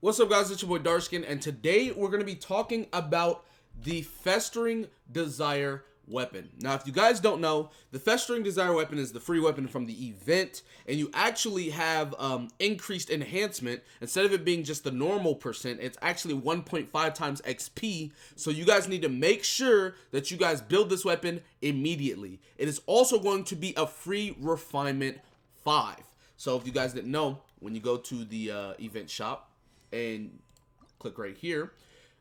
What's up, guys? It's your boy Darskin, and today we're going to be talking about the Festering Desire weapon. Now, if you guys don't know, the Festering Desire weapon is the free weapon from the event, and you actually have increased enhancement. Instead of it being just the normal percent, it's actually 1.5 times XP, so you guys need to make sure that you guys build this weapon immediately. It is also going to be a free refinement 5. So if you guys didn't know, when you go to the event shop, and click right here,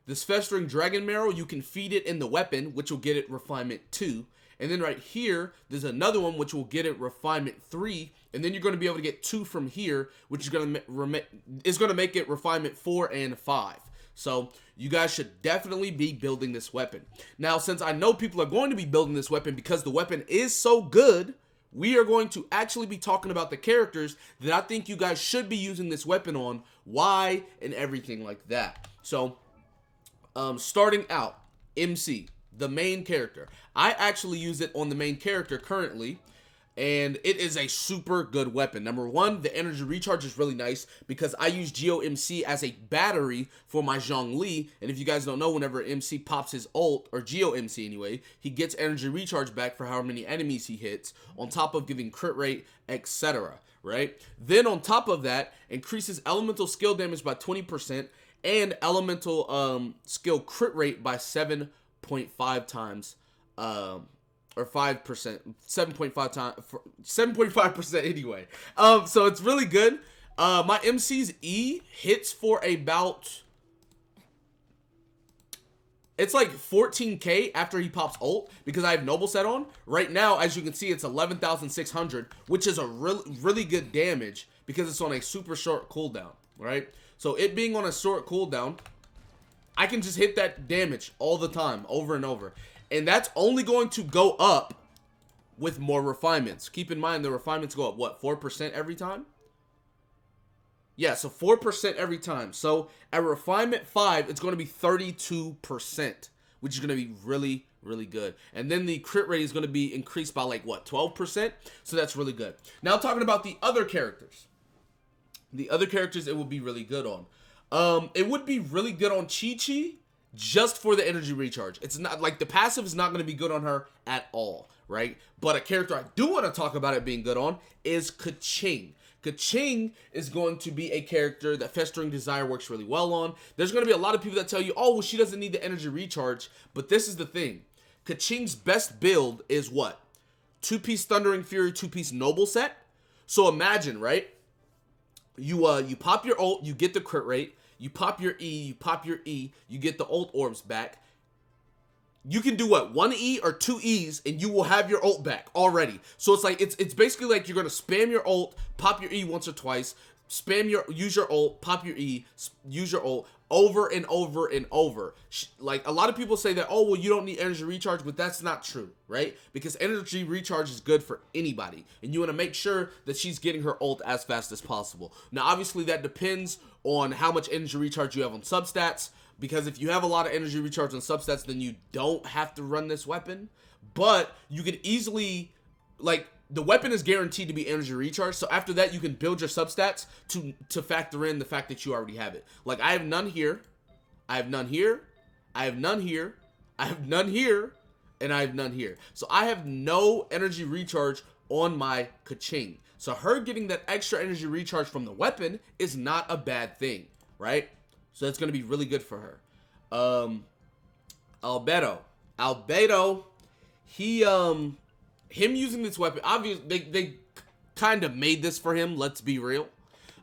this Festering Dragon Marrow, you can feed it in the weapon, which will get it refinement 2, and then right here there's another one which will get it refinement 3, and then you're going to be able to get 2 from here, which is going to make it refinement 4 and 5. So you guys should definitely be building this weapon. Now, since I know people are going to be building this weapon because the weapon is so good, we are going to actually be talking about the characters that I think you guys should be using this weapon on, why, and everything like that. So, starting out, MC, the main character. I actually use it on the main character currently, and it is a super good weapon. Number one, the energy recharge is really nice because I use Geo-MC as a battery for my Zhongli, and if you guys don't know, whenever MC pops his ult, or Geo-MC anyway, he gets energy recharge back for however many enemies he hits, on top of giving crit rate, etc., right? Then on top of that, increases elemental skill damage by 20% and elemental skill crit rate by 7.5 times, or 5%, 7.5 times, 7.5% anyway. So it's really good. My MC's E hits for about, it's like 14k after he pops ult because I have Noble set on. Right now, as you can see, it's 11,600, which is a really good damage because it's on a super short cooldown, right? So it being on a short cooldown, I can just hit that damage all the time, over and over. And that's only going to go up with more refinements. Keep in mind, the refinements go up, what, 4% every time? Yeah, so 4% every time. So at refinement 5, it's going to be 32%, which is going to be really, really good. And then the crit rate is going to be increased by, like, what, 12%? So that's really good. Now, talking about the other characters. The other characters it would be really good on. It would be really good on Chi-Chi, just for the energy recharge. It's not like the passive is not going to be good on her at all, right? But a character I do want to talk about it being good on is Ka-Ching. Ka-Ching is going to be a character that Festering Desire works really well on. There's going to be a lot of people that tell you, oh, well, she doesn't need the energy recharge. But this is the thing. Ka-Ching's best build is what? 2-piece Thundering Fury, 2-piece Noble set. So imagine, right? You pop your ult, you get the crit rate. You pop your E, you get the ult orbs back. You can do what, 1 E or 2 E's, and you will have your ult back already. So it's like, it's basically like you're gonna spam your ult, pop your E once or twice, use your ult, pop your E, use your ult, over and over and over. Like, a lot of people say that, oh, well, you don't need energy recharge, but that's not true, right? Because energy recharge is good for anybody, and you want to make sure that she's getting her ult as fast as possible. Now, obviously, that depends on how much energy recharge you have on substats, because if you have a lot of energy recharge on substats, then you don't have to run this weapon, but you can easily, like, the weapon is guaranteed to be energy recharge, so after that, you can build your substats to factor in the fact that you already have it. Like, I have none here, I have none here, I have none here, I have none here, and I have none here. So I have no energy recharge on my Ka-Ching. So her getting that extra energy recharge from the weapon is not a bad thing, right? So that's going to be really good for her. Albedo, him using this weapon, obviously, they kind of made this for him, let's be real.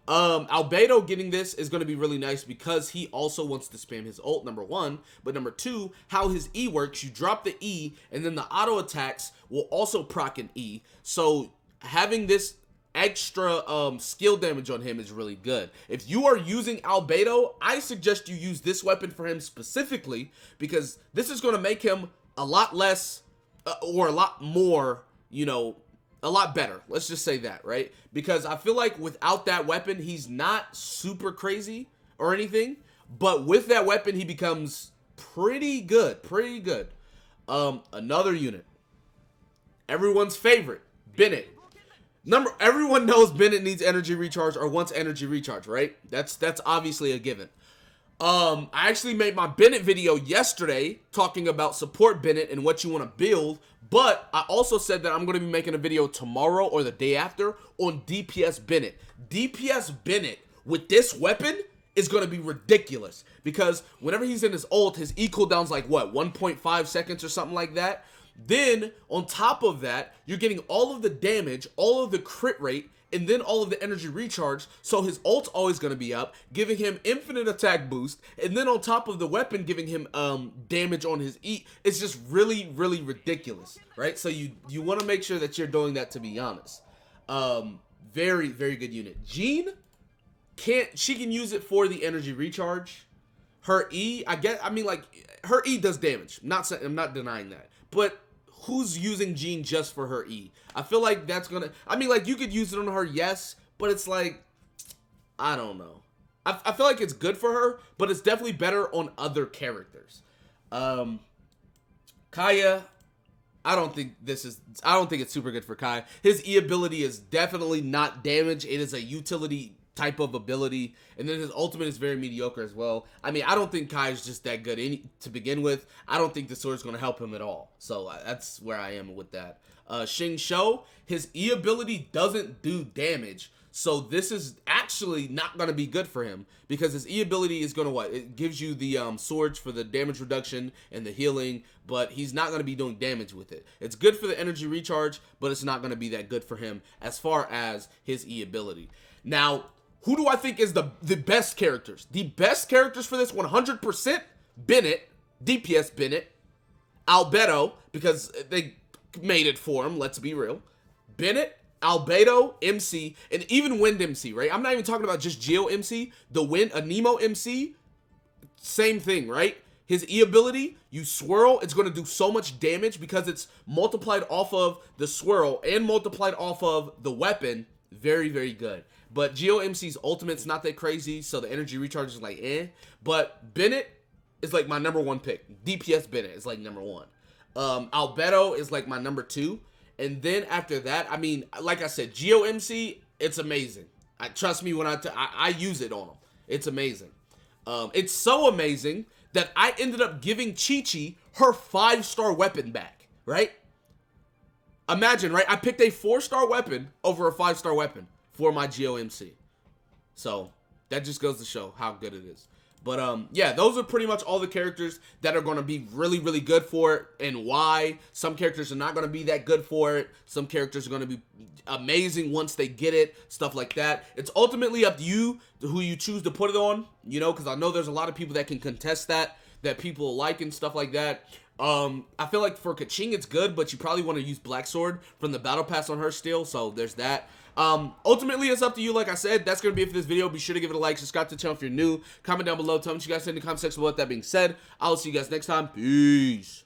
Albedo getting this is going to be really nice because he also wants to spam his ult, number one. But number two, how his E works, you drop the E, and then the auto attacks will also proc an E. So having this extra skill damage on him is really good. If you are using Albedo, I suggest you use this weapon for him specifically, because this is going to make him a lot less, or a lot more, you know, a lot better. Let's just say that, right? Because I feel like without that weapon, he's not super crazy or anything, but with that weapon, he becomes pretty good, Another unit, everyone's favorite, Bennett. Everyone knows Bennett needs energy recharge or wants energy recharge, right? That's obviously a given. I actually made my Bennett video yesterday talking about support Bennett and what you want to build, but I also said that I'm going to be making a video tomorrow or the day after on DPS Bennett. DPS Bennett with this weapon is going to be ridiculous because whenever he's in his ult, his E cooldown's like what, 1.5 seconds or something like that. Then on top of that, you're getting all of the damage, all of the crit rate, and then all of the energy recharge, so his ult's always going to be up, giving him infinite attack boost, and then on top of the weapon giving him damage on his E. It's just really, really ridiculous, right? So you want to make sure that you're doing that, to be honest. Very, very good unit. Jean, she can use it for the energy recharge. Her E, her E does damage. I'm not denying that. But who's using Jean just for her E? I feel like that's gonna, you could use it on her, yes, but it's like, I don't know. I feel like it's good for her, but it's definitely better on other characters. Kaya, I don't think it's super good for Kaya. His E ability is definitely not damage. It is a utility type of ability, and then his ultimate is very mediocre as well. I don't think Kai is just that good to begin with. I don't think the sword is going to help him at all, so that's where I am with that. Xing Shou, his E ability doesn't do damage, so this is actually not going to be good for him because his E ability is going to it gives you the swords for the damage reduction and the healing, but he's not going to be doing damage with it. It's good for the energy recharge, but it's not going to be that good for him as far as his E ability. Now, who do I think is the best characters? The best characters for this 100%, Bennett, DPS Bennett, Albedo, because they made it for him, let's be real. Bennett, Albedo, MC, and even Wind MC, right? I'm not even talking about just Geo MC. The Nemo MC, same thing, right? His E ability, you swirl, it's going to do so much damage because it's multiplied off of the swirl and multiplied off of the weapon. Very, very good. But Geo MC's ultimate's not that crazy, so the energy recharge is like eh. But Bennett is like my number one pick. DPS Bennett is like number one. Albedo is like my number two. And then after that, like I said, Geo MC, it's amazing. Trust me when I use it on him. It's amazing. It's so amazing that I ended up giving Chi-Chi her 5-star weapon back, right? Imagine, right? I picked a 4-star weapon over a 5-star weapon for my Geo MC. So that just goes to show how good it is. But yeah, those are pretty much all the characters that are going to be really, really good for it and why. Some characters are not going to be that good for it. Some characters are going to be amazing once they get it, stuff like that. It's ultimately up to you who you choose to put it on, because I know there's a lot of people that can contest that people like and stuff like that. I feel like for Ka-Ching it's good, but you probably want to use Black Sword from the Battle Pass on her still, so there's that. Ultimately, it's up to you. Like I said, that's going to be it for this video. Be sure to give it a like, subscribe to the channel if you're new, comment down below, tell me what you guys think in the comment section. With that being said, I'll see you guys next time. Peace.